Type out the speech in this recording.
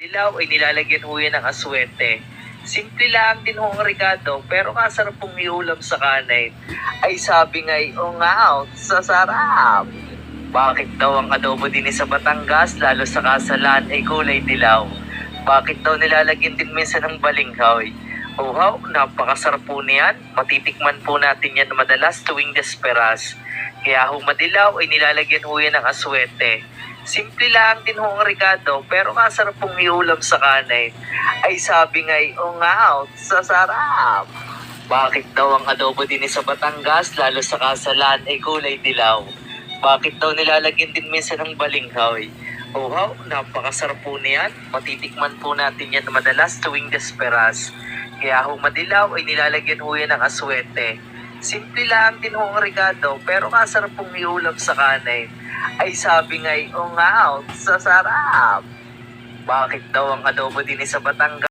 Dilaw ay nilalagyan ho yan ng aswete. Simple lang din ho ang rekado, pero kasarap pong iulam sa kanin. Ay sabi nga'y, oh nga, sa sarap. Bakit daw ang adobo din sa Batangas, lalo sa kasalan, ay kulay dilaw? Bakit daw nilalagyan din minsan ng balinghoy? Uhaw, napakasarap po niyan. Matitikman po natin yan madalas tuwing desperas. Kaya ho madilaw ay nilalagyan ho yan ng aswete. Simple lang din ho ang rekado, pero kasarap pong iulam sa kanin. Ay sabi nga'y, oh nga, sa sarap. Bakit daw ang adobo din sa Batangas, lalo sa kasalan, ay kulay dilaw? Bakit daw nilalagyan din minsan ng balinghoy? Uhaw, napakasarap po niyan. Matitikman po natin yan madalas tuwing desperas. Kaya ho madilaw ay nilalagyan ho yan ng aswete. Simple lang din ho ang rekado, pero kasarap pong iulam sa kanin. Ay sabi nga'y, oh nga, sa sarap. Bakit daw ang adobo din sa Batangas?